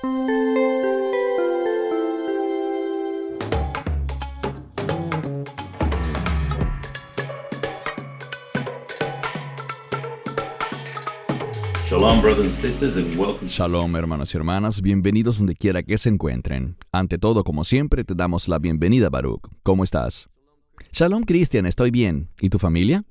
Shalom, brothers and sisters, and welcome. Shalom, hermanos y hermanas, bienvenidos donde quiera que se encuentren. Ante todo, como siempre, te damos la bienvenida, Baruch. ¿Cómo estás? Shalom, Cristian, estoy bien. ¿Y tu familia?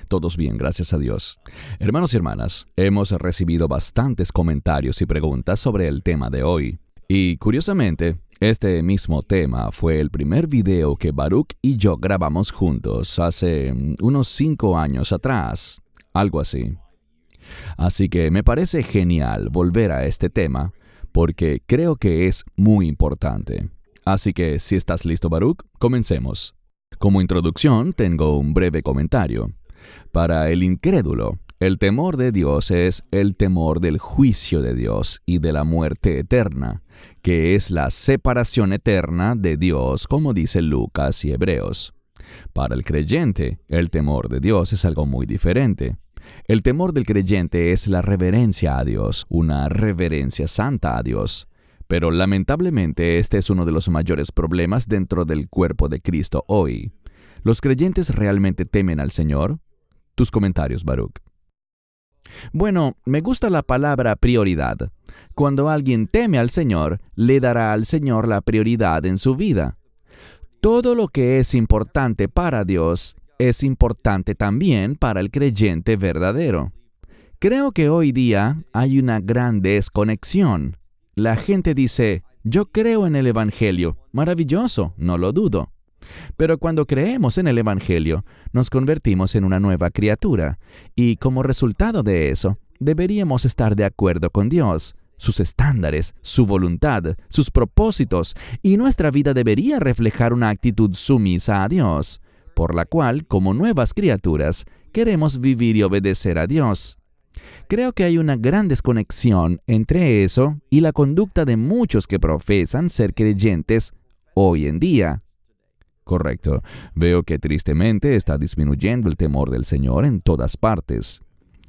Todos bien, gracias a Dios. Hermanos y hermanas, hemos recibido bastantes comentarios y preguntas sobre el tema de hoy. Y, curiosamente, este mismo tema fue el primer video que Baruch y yo grabamos juntos hace unos 5 años atrás, algo así. Así que me parece genial volver a este tema porque creo que es muy importante. Así que si estás listo, Baruch, comencemos. Como introducción, tengo un breve comentario. Para el incrédulo, el temor de Dios es el temor del juicio de Dios y de la muerte eterna, que es la separación eterna de Dios, como dice Lucas y Hebreos. Para el creyente, el temor de Dios es algo muy diferente. El temor del creyente es la reverencia a Dios, una reverencia santa a Dios. Pero lamentablemente este es uno de los mayores problemas dentro del cuerpo de Cristo hoy. ¿Los creyentes realmente temen al Señor? Tus comentarios, Baruch. Bueno, me gusta la palabra prioridad. Cuando alguien teme al Señor, le dará al Señor la prioridad en su vida. Todo lo que es importante para Dios es importante también para el creyente verdadero. Creo que hoy día hay una gran desconexión. La gente dice, yo creo en el Evangelio. Maravilloso, no lo dudo. Pero cuando creemos en el Evangelio, nos convertimos en una nueva criatura. Y como resultado de eso, deberíamos estar de acuerdo con Dios, sus estándares, su voluntad, sus propósitos, y nuestra vida debería reflejar una actitud sumisa a Dios, por la cual, como nuevas criaturas, queremos vivir y obedecer a Dios. Creo que hay una gran desconexión entre eso y la conducta de muchos que profesan ser creyentes hoy en día. Correcto. Veo que tristemente está disminuyendo el temor del Señor en todas partes.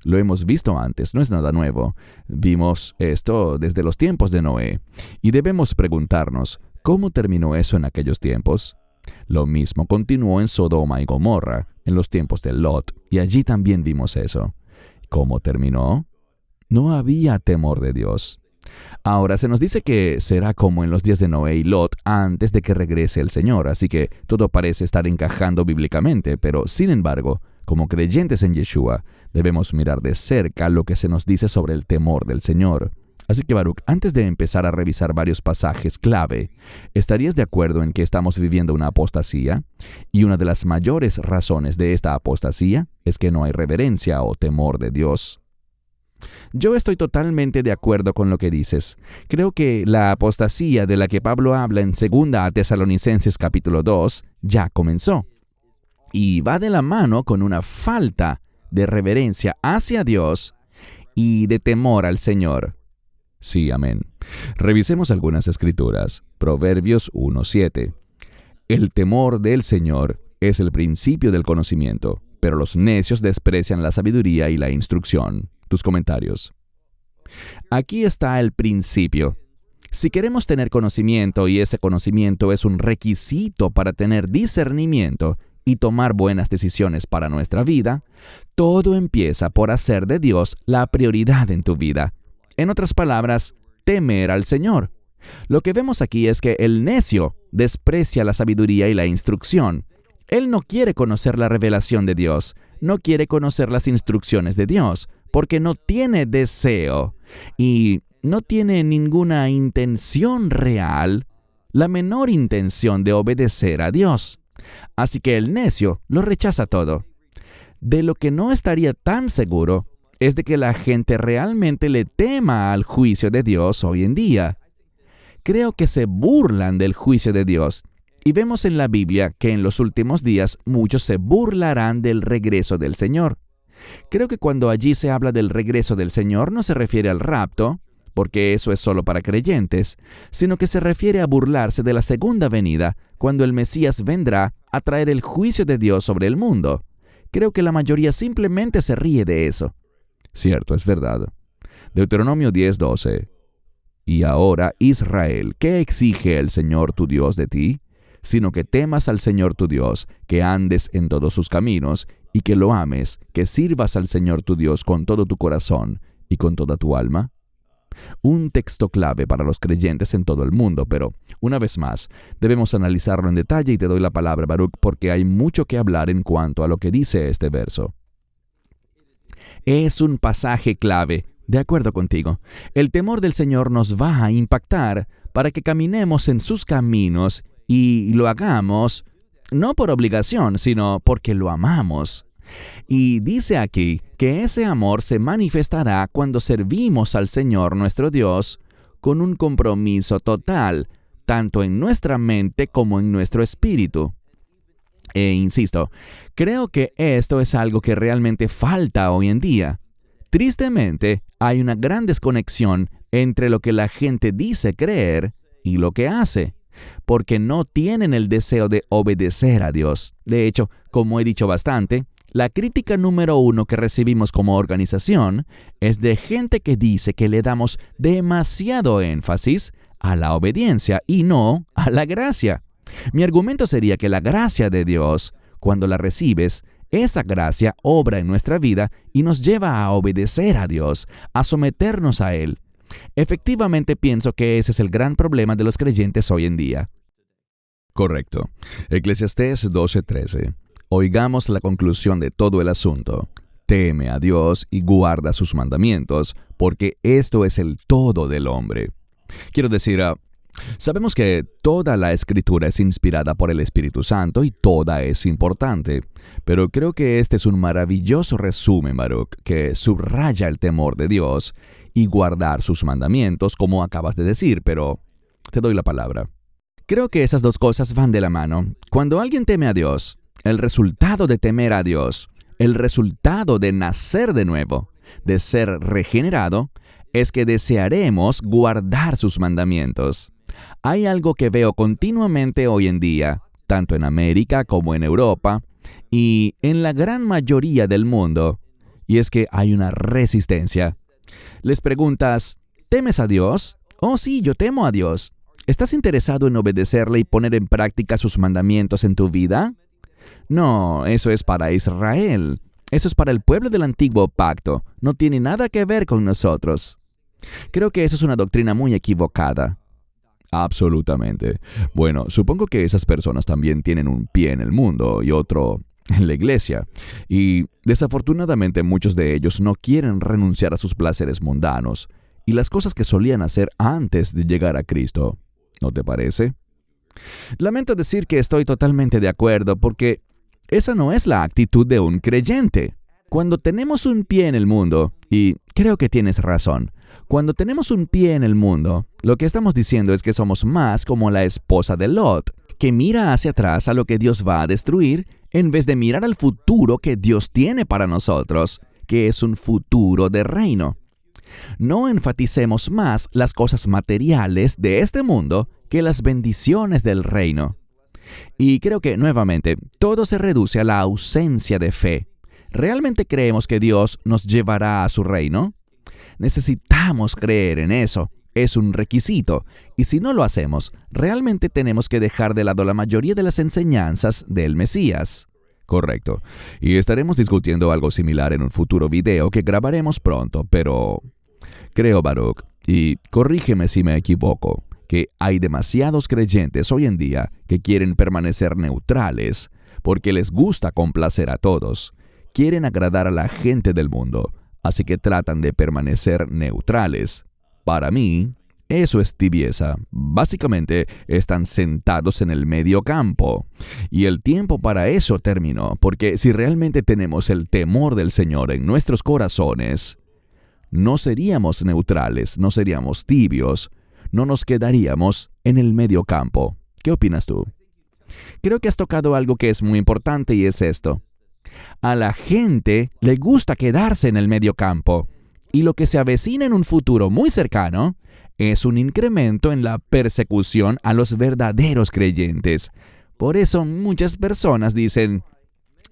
Lo hemos visto antes, no es nada nuevo. Vimos esto desde los tiempos de Noé. Y debemos preguntarnos, ¿cómo terminó eso en aquellos tiempos? Lo mismo continuó en Sodoma y Gomorra, en los tiempos de Lot, y allí también vimos eso. ¿Cómo terminó? No había temor de Dios. Ahora se nos dice que será como en los días de Noé y Lot antes de que regrese el Señor, así que todo parece estar encajando bíblicamente, pero sin embargo, como creyentes en Yeshua, debemos mirar de cerca lo que se nos dice sobre el temor del Señor. Así que, Baruch, antes de empezar a revisar varios pasajes clave, ¿estarías de acuerdo en que estamos viviendo una apostasía? Y una de las mayores razones de esta apostasía es que no hay reverencia o temor de Dios. Yo estoy totalmente de acuerdo con lo que dices. Creo que la apostasía de la que Pablo habla en 2 Tesalonicenses capítulo 2 ya comenzó. Y va de la mano con una falta de reverencia hacia Dios y de temor al Señor. Sí, amén. Revisemos algunas escrituras. Proverbios 1:7. El temor del Señor es el principio del conocimiento, pero los necios desprecian la sabiduría y la instrucción. Tus comentarios. Aquí está el principio. Si queremos tener conocimiento y ese conocimiento es un requisito para tener discernimiento y tomar buenas decisiones para nuestra vida, todo empieza por hacer de Dios la prioridad en tu vida. En otras palabras, temer al Señor. Lo que vemos aquí es que el necio desprecia la sabiduría y la instrucción. Él no quiere conocer la revelación de Dios, no quiere conocer las instrucciones de Dios, porque no tiene deseo y no tiene ninguna intención real, la menor intención de obedecer a Dios. Así que el necio lo rechaza todo. De lo que no estaría tan seguro es de que la gente realmente le tema al juicio de Dios hoy en día. Creo que se burlan del juicio de Dios. Y vemos en la Biblia que en los últimos días muchos se burlarán del regreso del Señor. Creo que cuando allí se habla del regreso del Señor no se refiere al rapto, porque eso es solo para creyentes, sino que se refiere a burlarse de la segunda venida, cuando el Mesías vendrá a traer el juicio de Dios sobre el mundo. Creo que la mayoría simplemente se ríe de eso. Cierto, es verdad. Deuteronomio 10:12. Y ahora, Israel, ¿qué exige el Señor tu Dios de ti? Sino que temas al Señor tu Dios, que andes en todos sus caminos, y que lo ames, que sirvas al Señor tu Dios con todo tu corazón y con toda tu alma. Un texto clave para los creyentes en todo el mundo, pero, una vez más, debemos analizarlo en detalle y te doy la palabra, Baruch, porque hay mucho que hablar en cuanto a lo que dice este verso. Es un pasaje clave. De acuerdo contigo, el temor del Señor nos va a impactar para que caminemos en sus caminos y lo hagamos no por obligación, sino porque lo amamos. Y dice aquí que ese amor se manifestará cuando servimos al Señor nuestro Dios con un compromiso total, tanto en nuestra mente como en nuestro espíritu. E insisto, creo que esto es algo que realmente falta hoy en día. Tristemente, hay una gran desconexión entre lo que la gente dice creer y lo que hace, porque no tienen el deseo de obedecer a Dios. De hecho, como he dicho bastante, la crítica número 1 que recibimos como organización es de gente que dice que le damos demasiado énfasis a la obediencia y no a la gracia. Mi argumento sería que la gracia de Dios, cuando la recibes, esa gracia obra en nuestra vida y nos lleva a obedecer a Dios, a someternos a Él. Efectivamente pienso que ese es el gran problema de los creyentes hoy en día. Correcto. Eclesiastés 12:13. Oigamos la conclusión de todo el asunto. Teme a Dios y guarda sus mandamientos, porque esto es el todo del hombre. Quiero decir, sabemos que toda la Escritura es inspirada por el Espíritu Santo y toda es importante, pero creo que este es un maravilloso resumen, Baruch, que subraya el temor de Dios y guardar sus mandamientos, como acabas de decir, pero te doy la palabra. Creo que esas dos cosas van de la mano. Cuando alguien teme a Dios, el resultado de temer a Dios, el resultado de nacer de nuevo, de ser regenerado, es que desearemos guardar sus mandamientos. Hay algo que veo continuamente hoy en día, tanto en América como en Europa, y en la gran mayoría del mundo, y es que hay una resistencia. Les preguntas, ¿temes a Dios? Oh, sí, yo temo a Dios. ¿Estás interesado en obedecerle y poner en práctica sus mandamientos en tu vida? No, eso es para Israel. Eso es para el pueblo del antiguo pacto. No tiene nada que ver con nosotros. Creo que eso es una doctrina muy equivocada. Absolutamente. Bueno, supongo que esas personas también tienen un pie en el mundo y otro en la iglesia. Y desafortunadamente muchos de ellos no quieren renunciar a sus placeres mundanos y las cosas que solían hacer antes de llegar a Cristo. ¿No te parece? Lamento decir que estoy totalmente de acuerdo porque esa no es la actitud de un creyente. Cuando tenemos un pie en el mundo, y creo que tienes razón, cuando tenemos un pie en el mundo, lo que estamos diciendo es que somos más como la esposa de Lot, que mira hacia atrás a lo que Dios va a destruir en vez de mirar al futuro que Dios tiene para nosotros, que es un futuro de reino. No enfaticemos más las cosas materiales de este mundo que las bendiciones del reino. Y creo que, nuevamente, todo se reduce a la ausencia de fe. ¿Realmente creemos que Dios nos llevará a su reino? Necesitamos creer en eso. Es un requisito. Y si no lo hacemos, realmente tenemos que dejar de lado la mayoría de las enseñanzas del Mesías. Correcto. Y estaremos discutiendo algo similar en un futuro video que grabaremos pronto, pero creo, Baruch, y corrígeme si me equivoco, que hay demasiados creyentes hoy en día que quieren permanecer neutrales porque les gusta complacer a todos. Quieren agradar a la gente del mundo, así que tratan de permanecer neutrales. Para mí, eso es tibieza. Básicamente, están sentados en el medio campo. Y el tiempo para eso terminó, porque si realmente tenemos el temor del Señor en nuestros corazones, no seríamos neutrales, no seríamos tibios, no nos quedaríamos en el medio campo. ¿Qué opinas tú? Creo que has tocado algo que es muy importante y es esto. A la gente le gusta quedarse en el medio campo, y lo que se avecina en un futuro muy cercano es un incremento en la persecución a los verdaderos creyentes. Por eso muchas personas dicen,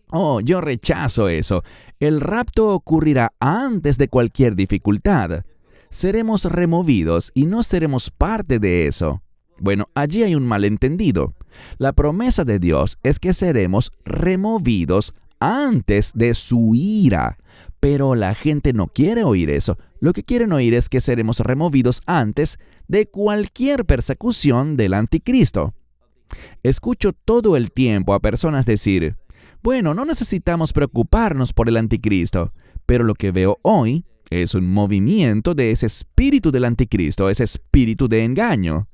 oh, yo rechazo eso. El rapto ocurrirá antes de cualquier dificultad. seremos removidos y no seremos parte de eso. Bueno, allí hay un malentendido. La promesa de Dios es que seremos removidos antes de su ira. Pero la gente no quiere oír eso. Lo que quieren oír es que seremos removidos antes de cualquier persecución del anticristo. Escucho todo el tiempo a personas decir, bueno, no necesitamos preocuparnos por el anticristo, pero lo que veo hoy es un movimiento de ese espíritu del anticristo, ese espíritu de engaño,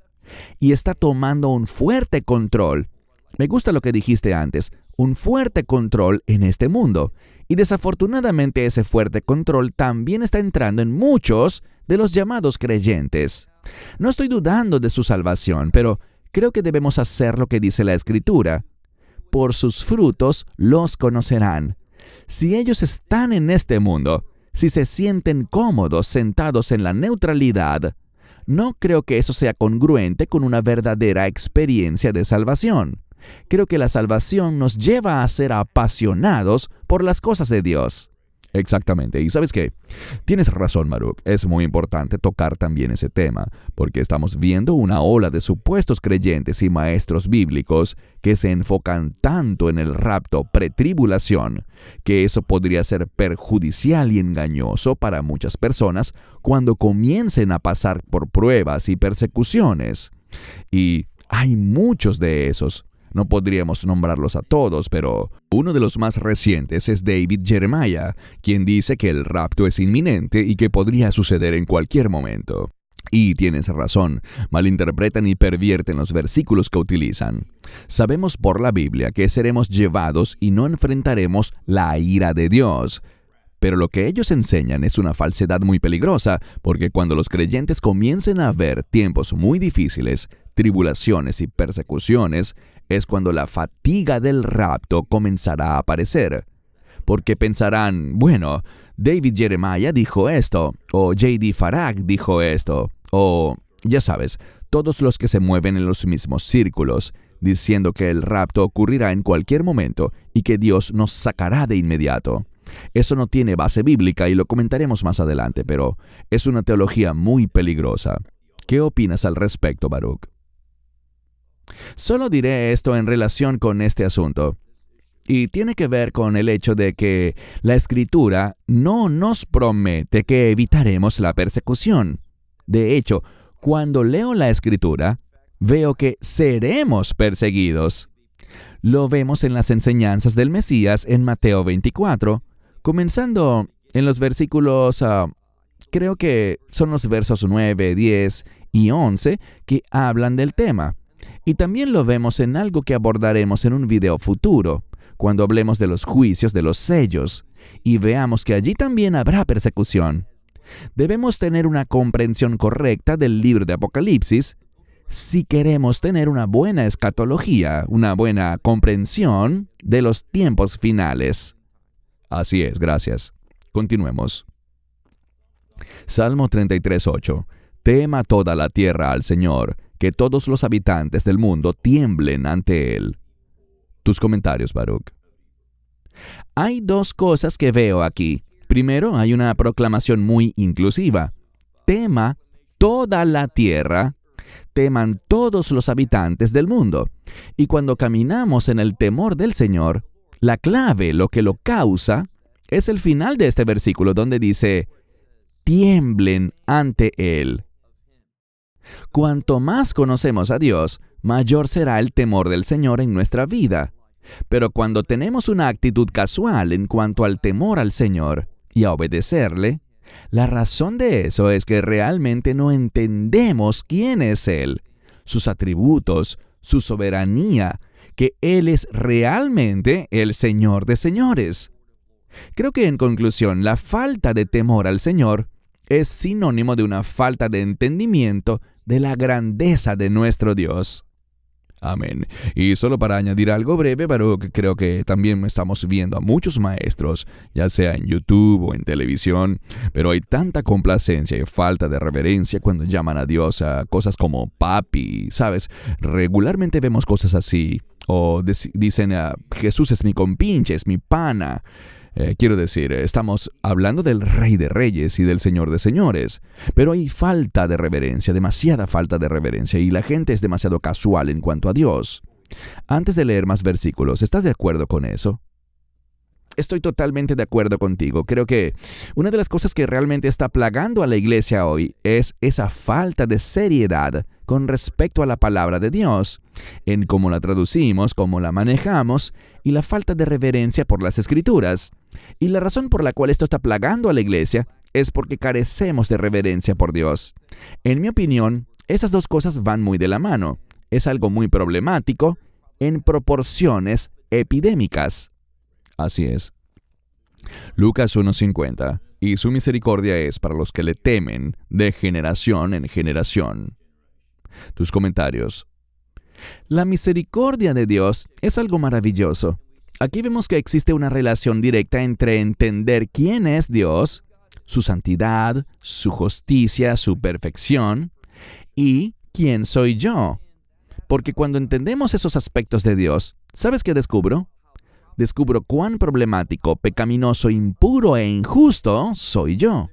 y está tomando un fuerte control. Me gusta lo que dijiste antes, un fuerte control en este mundo, y desafortunadamente ese fuerte control también está entrando en muchos de los llamados creyentes. No estoy dudando de su salvación, pero creo que debemos hacer lo que dice la Escritura. Por sus frutos los conocerán. Si ellos están en este mundo, si se sienten cómodos sentados en la neutralidad, no creo que eso sea congruente con una verdadera experiencia de salvación. Creo que la salvación nos lleva a ser apasionados por las cosas de Dios. Exactamente. ¿Y sabes qué? Tienes razón, Baruch. Es muy importante tocar también ese tema, porque estamos viendo una ola de supuestos creyentes y maestros bíblicos que se enfocan tanto en el rapto pretribulación, que eso podría ser perjudicial y engañoso para muchas personas cuando comiencen a pasar por pruebas y persecuciones. Y hay muchos de esos. No podríamos nombrarlos a todos, pero uno de los más recientes es David Jeremiah, quien dice que el rapto es inminente y que podría suceder en cualquier momento. Y tienes razón, malinterpretan y pervierten los versículos que utilizan. Sabemos por la Biblia que seremos llevados y no enfrentaremos la ira de Dios. Pero lo que ellos enseñan es una falsedad muy peligrosa, porque cuando los creyentes comiencen a ver tiempos muy difíciles, tribulaciones y persecuciones, es cuando la fatiga del rapto comenzará a aparecer. Porque pensarán, bueno, David Jeremiah dijo esto, o J.D. Farag dijo esto, o, ya sabes, todos los que se mueven en los mismos círculos, diciendo que el rapto ocurrirá en cualquier momento y que Dios nos sacará de inmediato. Eso no tiene base bíblica y lo comentaremos más adelante, pero es una teología muy peligrosa. ¿Qué opinas al respecto, Baruch? Solo diré esto en relación con este asunto, y tiene que ver con el hecho de que la Escritura no nos promete que evitaremos la persecución. De hecho, cuando leo la Escritura, veo que seremos perseguidos. Lo vemos en las enseñanzas del Mesías en Mateo 24, comenzando en los versículos, creo que son los versos 9, 10 y 11 que hablan del tema. Y también lo vemos en algo que abordaremos en un video futuro, cuando hablemos de los juicios de los sellos, y veamos que allí también habrá persecución. Debemos tener una comprensión correcta del libro de Apocalipsis si queremos tener una buena escatología, una buena comprensión de los tiempos finales. Así es, gracias. Continuemos. Salmo 33:8. Tema toda la tierra al Señor, que todos los habitantes del mundo tiemblen ante Él. Tus comentarios, Baruch. Hay dos cosas que veo aquí. Primero, hay una proclamación muy inclusiva. Tema toda la tierra, teman todos los habitantes del mundo. Y cuando caminamos en el temor del Señor, la clave, lo que lo causa, es el final de este versículo donde dice, tiemblen ante Él. Cuanto más conocemos a Dios, mayor será el temor del Señor en nuestra vida. Pero cuando tenemos una actitud casual en cuanto al temor al Señor y a obedecerle, la razón de eso es que realmente no entendemos quién es Él, sus atributos, su soberanía, que Él es realmente el Señor de señores. Creo que en conclusión, la falta de temor al Señor es sinónimo de una falta de entendimiento de la grandeza de nuestro Dios. Amén. Y solo para añadir algo breve, pero creo que también estamos viendo a muchos maestros, ya sea en YouTube o en televisión, pero hay tanta complacencia y falta de reverencia cuando llaman a Dios a cosas como papi, ¿sabes? Regularmente vemos cosas así, o dicen Jesús es mi compinche, es mi pana. Quiero decir, estamos hablando del Rey de Reyes y del Señor de Señores, pero hay falta de reverencia, demasiada falta de reverencia, y la gente es demasiado casual en cuanto a Dios. Antes de leer más versículos, ¿estás de acuerdo con eso? Estoy totalmente de acuerdo contigo. Creo que una de las cosas que realmente está plagando a la iglesia hoy es esa falta de seriedad con respecto a la palabra de Dios, en cómo la traducimos, cómo la manejamos, y la falta de reverencia por las Escrituras. Y la razón por la cual esto está plagando a la iglesia es porque carecemos de reverencia por Dios. En mi opinión, esas dos cosas van muy de la mano. Es algo muy problemático en proporciones epidémicas. Así es. Lucas 1:50. Y su misericordia es para los que le temen de generación en generación. Tus comentarios. La misericordia de Dios es algo maravilloso. Aquí vemos que existe una relación directa entre entender quién es Dios, su santidad, su justicia, su perfección, y quién soy yo. Porque cuando entendemos esos aspectos de Dios, ¿sabes qué descubro? Descubro cuán problemático, pecaminoso, impuro e injusto soy yo.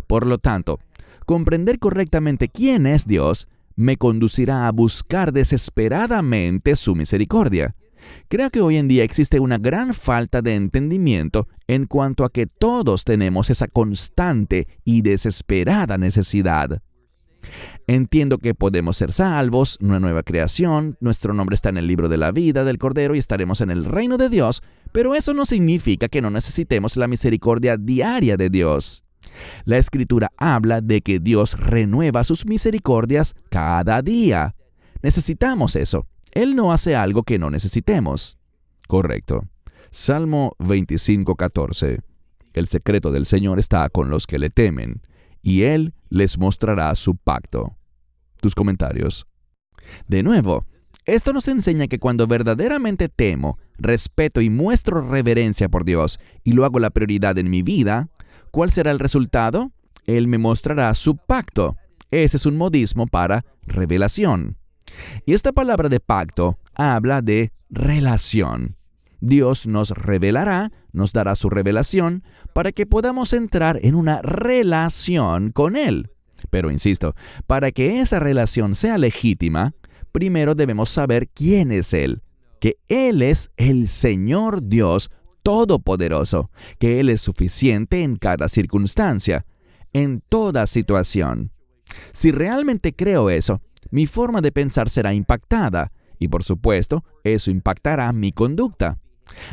Por lo tanto, comprender correctamente quién es Dios me conducirá a buscar desesperadamente su misericordia. Creo que hoy en día existe una gran falta de entendimiento en cuanto a que todos tenemos esa constante y desesperada necesidad. Entiendo que podemos ser salvos, una nueva creación, nuestro nombre está en el libro de la vida del Cordero y estaremos en el reino de Dios, pero eso no significa que no necesitemos la misericordia diaria de Dios. La Escritura habla de que Dios renueva sus misericordias cada día. Necesitamos eso. Él no hace algo que no necesitemos. Correcto. Salmo 25:14. El secreto del Señor está con los que le temen, y Él les mostrará su pacto. Tus comentarios. De nuevo, esto nos enseña que cuando verdaderamente temo, respeto y muestro reverencia por Dios y lo hago la prioridad en mi vida, ¿cuál será el resultado? Él me mostrará su pacto. Ese es un modismo para revelación. Y esta palabra de pacto habla de relación. Dios nos revelará, nos dará su revelación para que podamos entrar en una relación con Él. Pero insisto, para que esa relación sea legítima, primero debemos saber quién es Él, que Él es el Señor Dios Todopoderoso, que Él es suficiente en cada circunstancia, en toda situación. Si realmente creo eso, mi forma de pensar será impactada, y por supuesto, eso impactará mi conducta.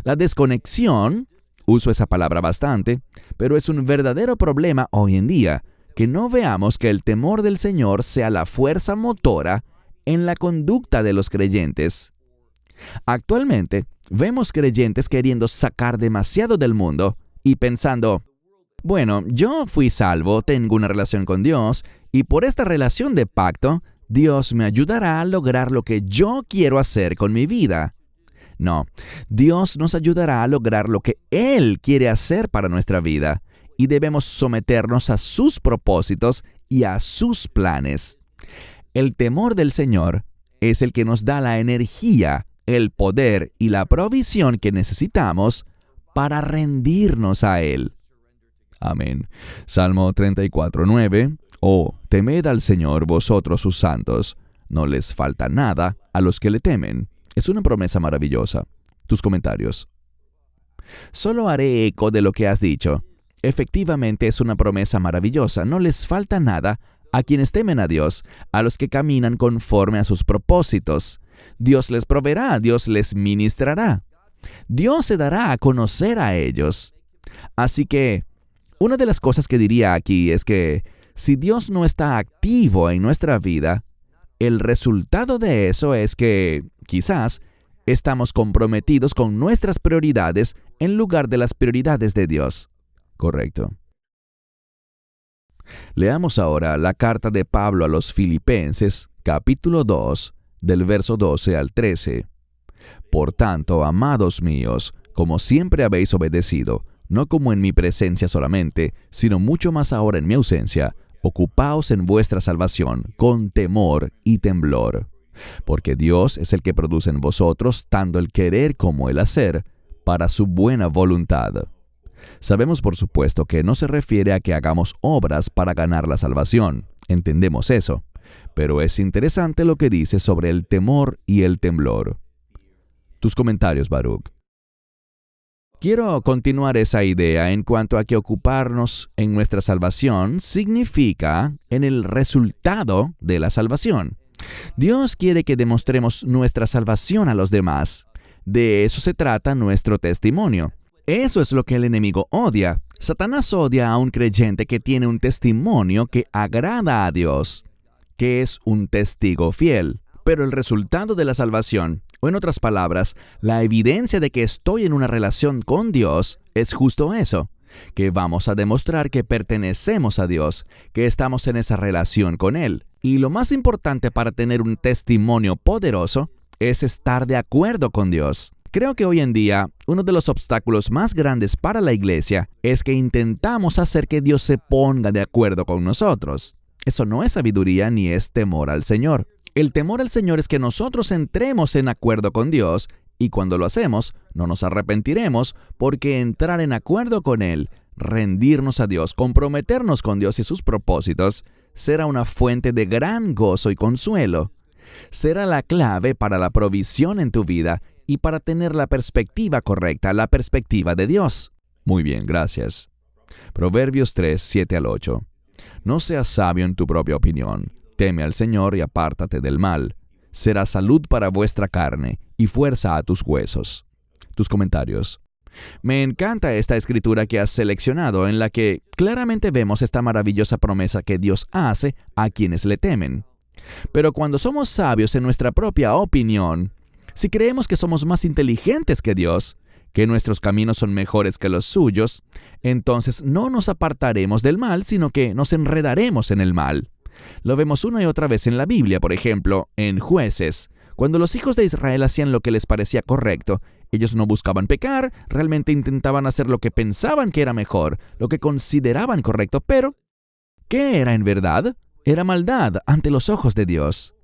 La desconexión, uso esa palabra bastante, pero es un verdadero problema hoy en día, que no veamos que el temor del Señor sea la fuerza motora en la conducta de los creyentes. Actualmente, vemos creyentes queriendo sacar demasiado del mundo y pensando, bueno, yo fui salvo, tengo una relación con Dios, y por esta relación de pacto, Dios me ayudará a lograr lo que yo quiero hacer con mi vida. No, Dios nos ayudará a lograr lo que Él quiere hacer para nuestra vida, y debemos someternos a sus propósitos y a sus planes. El temor del Señor es el que nos da la energía, el poder y la provisión que necesitamos para rendirnos a Él. Amén. Salmo 34:9. Oh, temed al Señor vosotros sus santos. No les falta nada a los que le temen. Es una promesa maravillosa. Tus comentarios. Solo haré eco de lo que has dicho. Efectivamente es una promesa maravillosa. No les falta nada a quienes temen a Dios, a los que caminan conforme a sus propósitos. Dios les proveerá, Dios les ministrará. Dios se dará a conocer a ellos. Así que, una de las cosas que diría aquí es que si Dios no está activo en nuestra vida, el resultado de eso es que, quizás, estamos comprometidos con nuestras prioridades en lugar de las prioridades de Dios. Correcto. Leamos ahora la carta de Pablo a los Filipenses, capítulo 2, del verso 12 al 13. Por tanto, amados míos, como siempre habéis obedecido, no como en mi presencia solamente, sino mucho más ahora en mi ausencia, ocupaos en vuestra salvación con temor y temblor. Porque Dios es el que produce en vosotros tanto el querer como el hacer, para su buena voluntad. Sabemos por supuesto que no se refiere a que hagamos obras para ganar la salvación. Entendemos eso. Pero es interesante lo que dice sobre el temor y el temblor. Tus comentarios, Baruch. Quiero continuar esa idea en cuanto a que ocuparnos en nuestra salvación significa en el resultado de la salvación. Dios quiere que demostremos nuestra salvación a los demás. De eso se trata nuestro testimonio. Eso es lo que el enemigo odia. Satanás odia a un creyente que tiene un testimonio que agrada a Dios, que es un testigo fiel. Pero el resultado de la salvación, o en otras palabras, la evidencia de que estoy en una relación con Dios, es justo eso, que vamos a demostrar que pertenecemos a Dios, que estamos en esa relación con Él. Y lo más importante para tener un testimonio poderoso es estar de acuerdo con Dios. Creo que hoy en día, uno de los obstáculos más grandes para la iglesia es que intentamos hacer que Dios se ponga de acuerdo con nosotros. Eso no es sabiduría ni es temor al Señor. El temor al Señor es que nosotros entremos en acuerdo con Dios y cuando lo hacemos, no nos arrepentiremos porque entrar en acuerdo con Él, rendirnos a Dios, comprometernos con Dios y sus propósitos, será una fuente de gran gozo y consuelo. Será la clave para la provisión en tu vida y para tener la perspectiva correcta, la perspectiva de Dios. Muy bien, gracias. Proverbios 3, 7 al 8. No seas sabio en tu propia opinión. Teme al Señor y apártate del mal. Será salud para vuestra carne y fuerza a tus huesos. Tus comentarios. Me encanta esta escritura que has seleccionado en la que claramente vemos esta maravillosa promesa que Dios hace a quienes le temen. Pero cuando somos sabios en nuestra propia opinión, si creemos que somos más inteligentes que Dios, que nuestros caminos son mejores que los suyos, entonces no nos apartaremos del mal, sino que nos enredaremos en el mal. Lo vemos una y otra vez en la Biblia, por ejemplo, en Jueces. Cuando los hijos de Israel hacían lo que les parecía correcto, ellos no buscaban pecar, realmente intentaban hacer lo que pensaban que era mejor, lo que consideraban correcto, pero ¿qué era en verdad? Era maldad ante los ojos de Dios.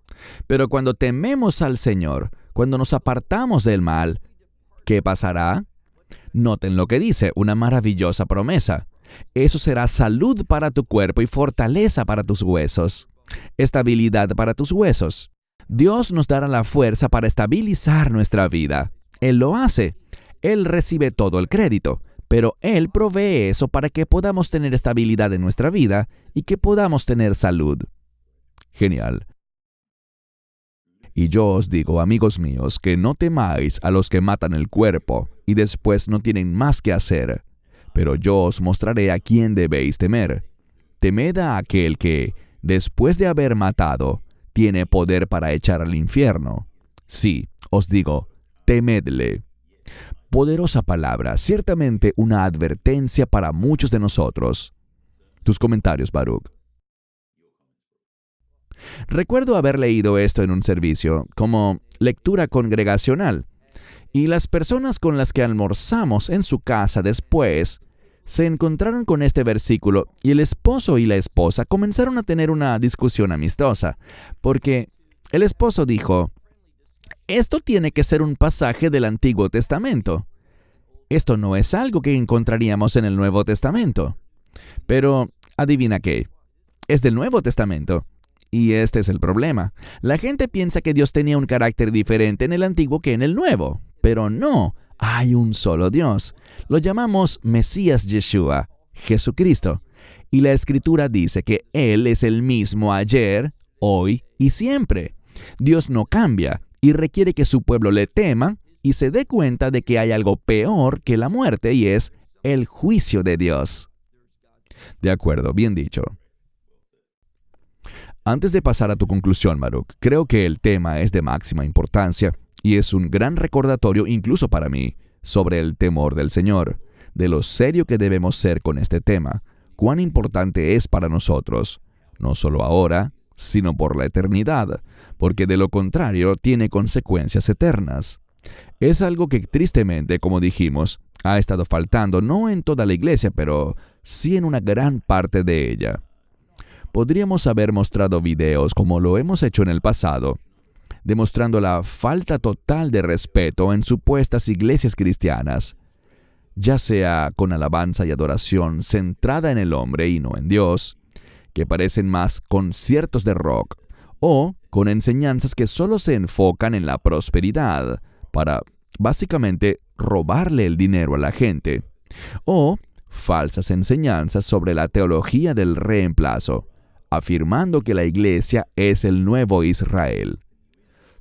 Pero cuando tememos al Señor, cuando nos apartamos del mal, ¿qué pasará? Noten lo que dice, una maravillosa promesa. Eso será salud para tu cuerpo y fortaleza para tus huesos. Estabilidad para tus huesos. Dios nos dará la fuerza para estabilizar nuestra vida. Él lo hace. Él recibe todo el crédito, pero Él provee eso para que podamos tener estabilidad en nuestra vida y que podamos tener salud. Genial. Y yo os digo, amigos míos, que no temáis a los que matan el cuerpo y después no tienen más que hacer. Pero yo os mostraré a quién debéis temer. Temed a aquel que, después de haber matado, tiene poder para echar al infierno. Sí, os digo, temedle. Poderosa palabra, ciertamente una advertencia para muchos de nosotros. Tus comentarios, Baruch. Recuerdo haber leído esto en un servicio, como lectura congregacional, y las personas con las que almorzamos en su casa después se encontraron con este versículo y el esposo y la esposa comenzaron a tener una discusión amistosa, porque el esposo dijo, esto tiene que ser un pasaje del Antiguo Testamento. Esto no es algo que encontraríamos en el Nuevo Testamento. Pero, adivina qué, es del Nuevo Testamento. Y este es el problema. La gente piensa que Dios tenía un carácter diferente en el Antiguo que en el Nuevo. Pero no, hay un solo Dios. Lo llamamos Mesías Yeshua, Jesucristo. Y la Escritura dice que Él es el mismo ayer, hoy y siempre. Dios no cambia y requiere que su pueblo le tema y se dé cuenta de que hay algo peor que la muerte y es el juicio de Dios. De acuerdo, bien dicho. Antes de pasar a tu conclusión, Baruch, creo que el tema es de máxima importancia y es un gran recordatorio incluso para mí sobre el temor del Señor, de lo serio que debemos ser con este tema, cuán importante es para nosotros, no solo ahora, sino por la eternidad, porque de lo contrario tiene consecuencias eternas. Es algo que tristemente, como dijimos, ha estado faltando no en toda la iglesia, pero sí en una gran parte de ella. Podríamos haber mostrado videos como lo hemos hecho en el pasado, demostrando la falta total de respeto en supuestas iglesias cristianas. ya sea con alabanza y adoración centrada en el hombre y no en Dios, que parecen más conciertos de rock, o con enseñanzas que solo se enfocan en la prosperidad para, básicamente, robarle el dinero a la gente, o falsas enseñanzas sobre la teología del reemplazo, afirmando que la iglesia es el nuevo Israel.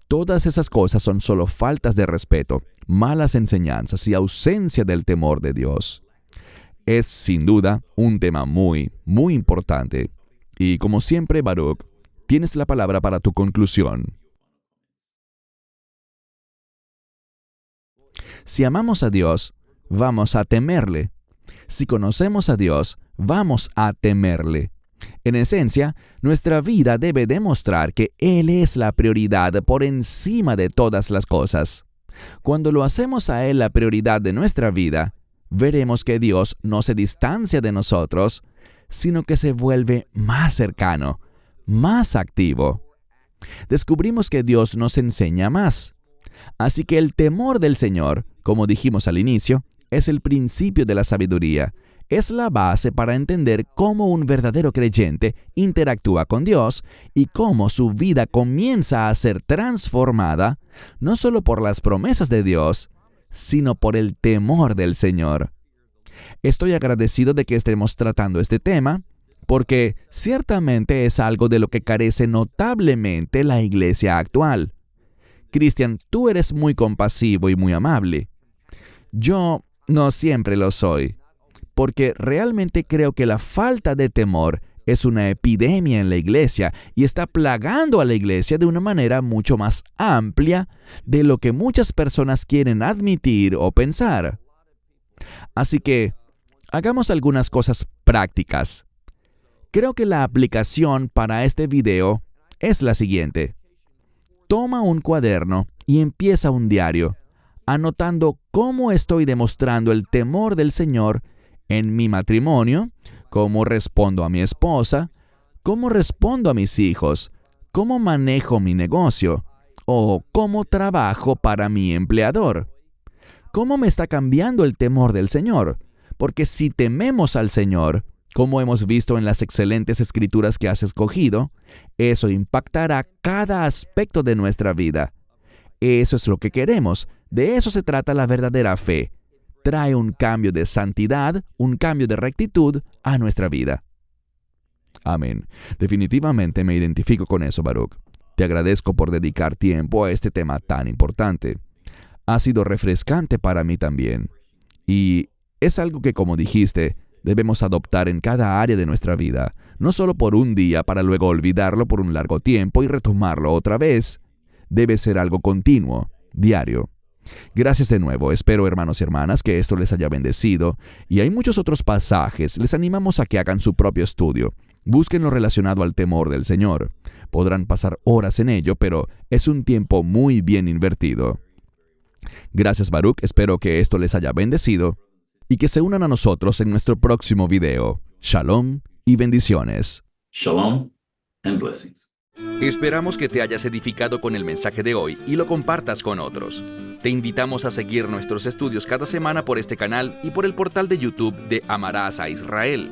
Todas esas cosas son solo faltas de respeto, malas enseñanzas y ausencia del temor de Dios. Es, sin duda, un tema muy, muy importante. Y como siempre, Baruch, tienes la palabra para tu conclusión. Si amamos a Dios, vamos a temerle. Si conocemos a Dios, vamos a temerle. En esencia, nuestra vida debe demostrar que Él es la prioridad por encima de todas las cosas. Cuando lo hacemos a Él la prioridad de nuestra vida, veremos que Dios no se distancia de nosotros, sino que se vuelve más cercano, más activo. Descubrimos que Dios nos enseña más. Así que el temor del Señor, como dijimos al inicio, es el principio de la sabiduría. Es la base para entender cómo un verdadero creyente interactúa con Dios y cómo su vida comienza a ser transformada, no solo por las promesas de Dios, sino por el temor del Señor. Estoy agradecido de que estemos tratando este tema, porque ciertamente es algo de lo que carece notablemente la iglesia actual. Cristian, tú eres muy compasivo y muy amable. Yo no siempre lo soy, porque realmente creo que la falta de temor es una epidemia en la iglesia y está plagando a la iglesia de una manera mucho más amplia de lo que muchas personas quieren admitir o pensar. Así que, hagamos algunas cosas prácticas. Creo que la aplicación para este video es la siguiente. Toma un cuaderno y empieza un diario, anotando cómo estoy demostrando el temor del Señor en mi matrimonio, cómo respondo a mi esposa, cómo respondo a mis hijos, cómo manejo mi negocio o cómo trabajo para mi empleador. ¿Cómo me está cambiando el temor del Señor? Porque si tememos al Señor, como hemos visto en las excelentes escrituras que has escogido, eso impactará cada aspecto de nuestra vida. Eso es lo que queremos. De eso se trata la verdadera fe. Trae un cambio de santidad, un cambio de rectitud a nuestra vida. Amén. Definitivamente me identifico con eso, Baruch. Te agradezco por dedicar tiempo a este tema tan importante. Ha sido refrescante para mí también. Y es algo que, como dijiste, debemos adoptar en cada área de nuestra vida, no solo por un día para luego olvidarlo por un largo tiempo y retomarlo otra vez. Debe ser algo continuo, diario. Gracias de nuevo. Espero, hermanos y hermanas, que esto les haya bendecido. Y hay muchos otros pasajes. Les animamos a que hagan su propio estudio. Busquen lo relacionado al temor del Señor. Podrán pasar horas en ello, pero es un tiempo muy bien invertido. Gracias, Baruch. Espero que esto les haya bendecido y que se unan a nosotros en nuestro próximo video. Shalom y bendiciones. Shalom and blessings. Esperamos que te hayas edificado con el mensaje de hoy y lo compartas con otros. Te invitamos a seguir nuestros estudios cada semana por este canal y por el portal de YouTube de Amarás a Israel.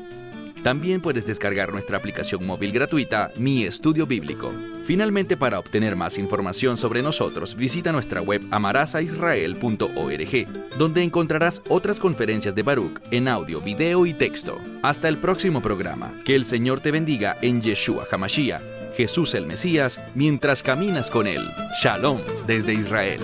También puedes descargar nuestra aplicación móvil gratuita, Mi Estudio Bíblico. Finalmente, para obtener más información sobre nosotros, visita nuestra web amarasaisrael.org, donde encontrarás otras conferencias de Baruch en audio, video y texto. Hasta el próximo programa. Que el Señor te bendiga en Yeshua HaMashiach, Jesús el Mesías, mientras caminas con Él. Shalom desde Israel.